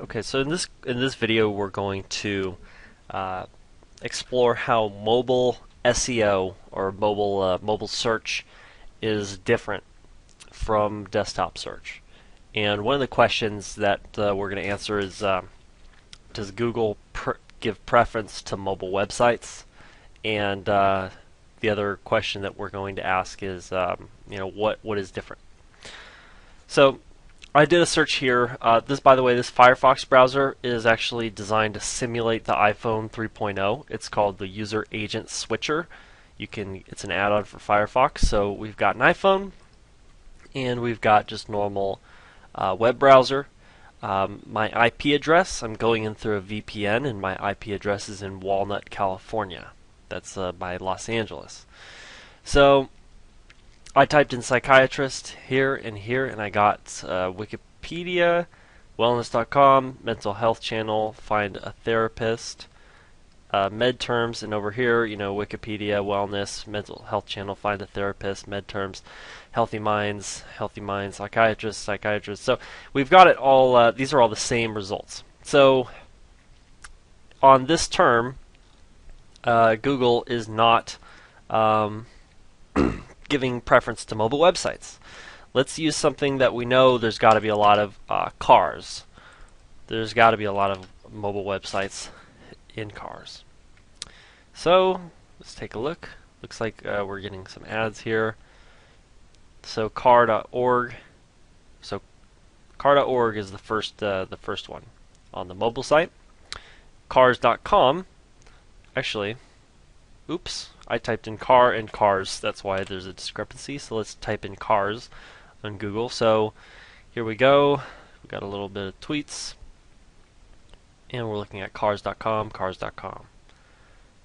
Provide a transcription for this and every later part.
Okay, so in this video we're going to uh, explore how mobile SEO or mobile search is different from desktop search. And one of the questions that we're going to answer is, does Google give preference to mobile websites? And the other question that we're going to ask is, what is different? So I did a search here. By the way, this Firefox browser is actually designed to simulate the iPhone 3.0. It's called the User Agent Switcher. It's an add-on for Firefox. So we've got an iPhone, and we've got just normal web browser. My IP address, I'm going in through a VPN, and my IP address is in Walnut, California. That's by Los Angeles. So I typed in psychiatrist here, and I got Wikipedia, wellness.com, mental health channel, find a therapist, med terms, and over here, Wikipedia, wellness, mental health channel, find a therapist, med terms, healthy minds, psychiatrist. So we've got it all. These are all the same results. So on this term, Google is not giving preference to mobile websites. Let's use something that we know there's got to be a lot of cars. There's got to be a lot of mobile websites in cars. So let's take a look. Looks like we're getting some ads here. So car.org. So car.org is the first one on the mobile site. Cars.com. Actually, oops. I typed in car and cars. That's why there's a discrepancy. So let's type in cars on Google. So here we go. We got a little bit of tweets. And we're looking at cars.com, cars.com.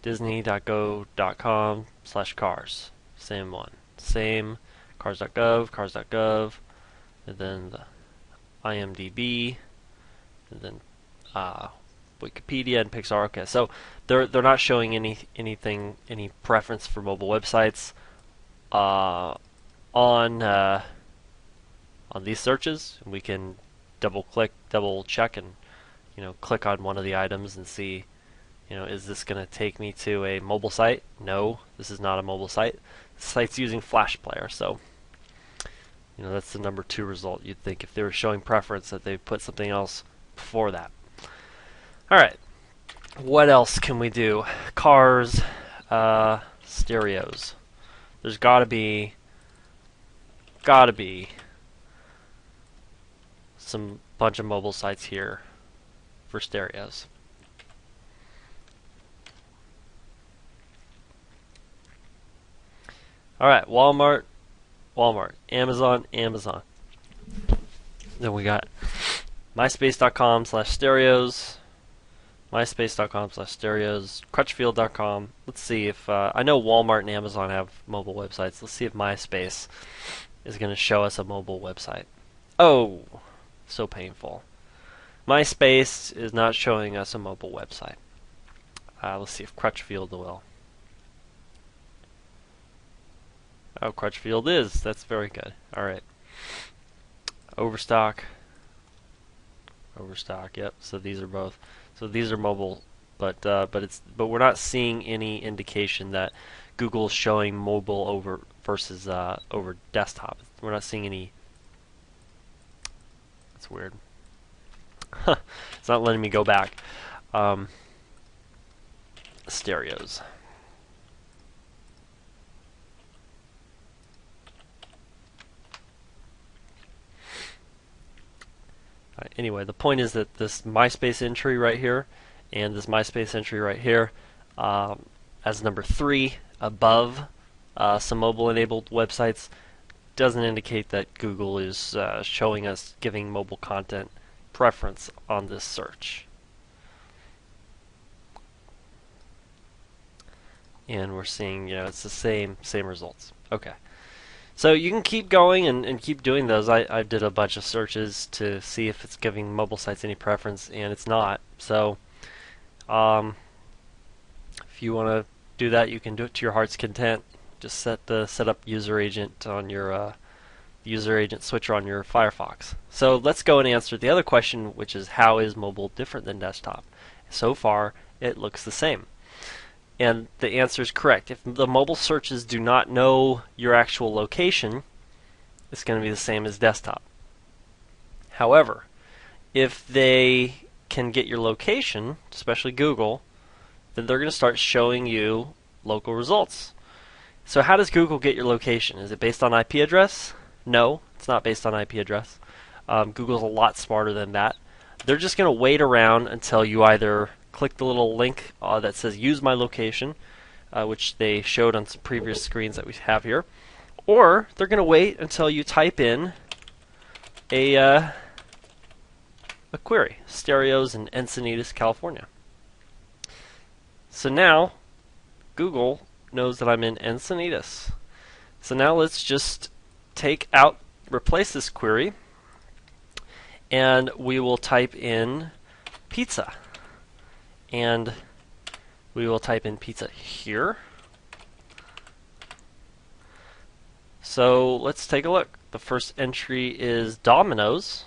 Disney.go.com/cars. Same one. Same. Cars.gov, cars.gov. And then the IMDb. And then Wikipedia and Pixar. Okay, so they're not showing any preference for mobile websites on these searches. And we can double check, and click on one of the items and see, is this going to take me to a mobile site? No, this is not a mobile site. The site's using Flash Player, so that's the number 2 result. You'd think if they were showing preference that they put something else before that. Alright, what else can we do? Cars, stereos. There's gotta be some bunch of mobile sites here for stereos. Alright, Walmart, Amazon. Then we got myspace.com/stereos, myspace.com/stereos, crutchfield.com. Let's see if I know Walmart and Amazon have mobile websites. Let's see if MySpace is going to show us a mobile website. Oh, so painful. MySpace is not showing us a mobile website. Let's see if Crutchfield will. Oh, Crutchfield is. That's very good. All right. Overstock. Yep. So these are both. So these are mobile, but we're not seeing any indication that Google is showing mobile over versus over desktop. We're not seeing any. That's weird. It's not letting me go back. Stereos. Anyway, the point is that this MySpace entry right here and this MySpace entry right here, as number 3 above some mobile-enabled websites, doesn't indicate that Google is showing us giving mobile content preference on this search. And we're seeing, it's the same results. Okay. So you can keep going and keep doing those. I did a bunch of searches to see if it's giving mobile sites any preference, and it's not. So if you want to do that, you can do it to your heart's content. Just set up user agent on your user agent switcher on your Firefox. So let's go and answer the other question, which is how is mobile different than desktop? So far, it looks the same. And the answer is correct. If the mobile searches do not know your actual location, it's going to be the same as desktop. However, if they can get your location, especially Google, then they're going to start showing you local results. So how does Google get your location? Is it based on IP address? No, it's not based on IP address. Google's a lot smarter than that. They're just going to wait around until you either click the little link that says use my location, which they showed on some previous screens that we have here, or they're going to wait until you type in a query, stereos in Encinitas, California. So now Google knows that I'm in Encinitas. So now let's just replace this query, and we will type in pizza. And we will type in pizza here. So let's take a look. The first entry is Domino's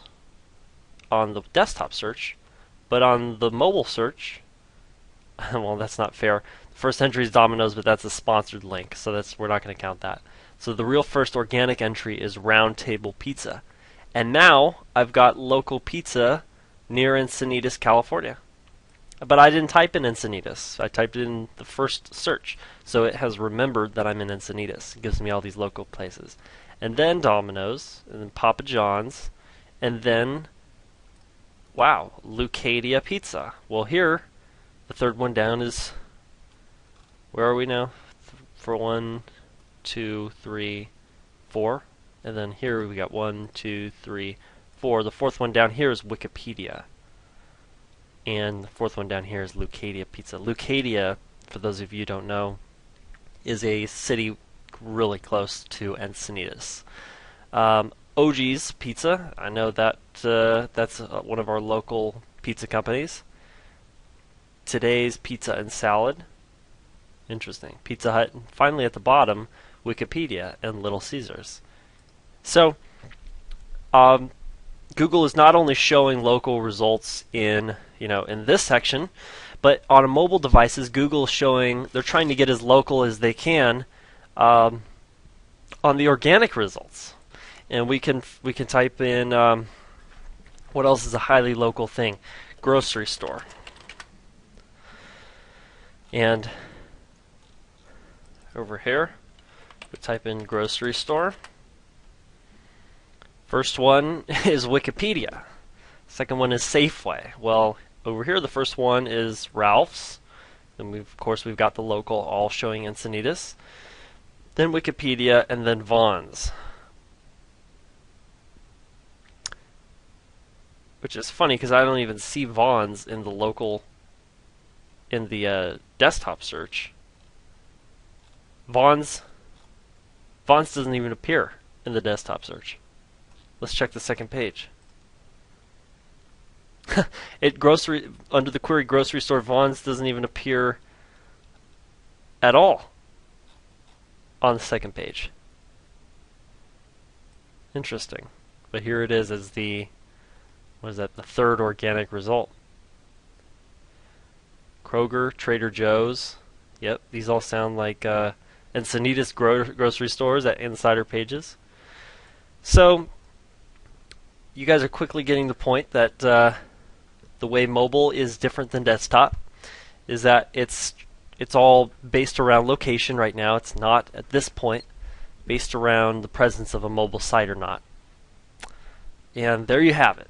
on the desktop search, but on the mobile search, well, that's not fair. The first entry is Domino's, but that's a sponsored link, so we're not going to count that. So the real first organic entry is Round Table Pizza. And now I've got local pizza near Encinitas, California. But I didn't type in Encinitas. I typed in the first search. So it has remembered that I'm in Encinitas. It gives me all these local places. And then Domino's, and then Papa John's, and then, wow, Lucadia Pizza. Well, here, the third one down is, where are we now? For 1, 2, 3, 4. And then here we got 1, 2, 3, 4. The fourth one down here is Wikipedia. And the fourth one down here is Lucadia Pizza. Lucadia, for those of you who don't know, is a city really close to Encinitas. OG's Pizza, I know that that's one of our local pizza companies. Today's Pizza and Salad, interesting. Pizza Hut, and finally at the bottom, Wikipedia and Little Caesars. So, Google is not only showing local results in this section, but on mobile devices, Google is showing they're trying to get as local as they can on the organic results. And we can type in what else is a highly local thing? Grocery store. And over here, we type in grocery store. First one is Wikipedia. Second one is Safeway. Well, over here the first one is Ralph's. Then of course we've got the local all showing Encinitas. Then Wikipedia, and then Vons. Which is funny because I don't even see Vons in the local, in the desktop search. Vons doesn't even appear in the desktop search. Let's check the second page. Under the query grocery store, Vons doesn't even appear at all on the second page. Interesting. But here it is as the, what is that, the third organic result. Kroger, Trader Joe's. Yep, these all sound like Encinitas grocery stores at insider pages. So, you guys are quickly getting the point that the way mobile is different than desktop is that it's all based around location right now. It's not, at this point, based around the presence of a mobile site or not. And there you have it.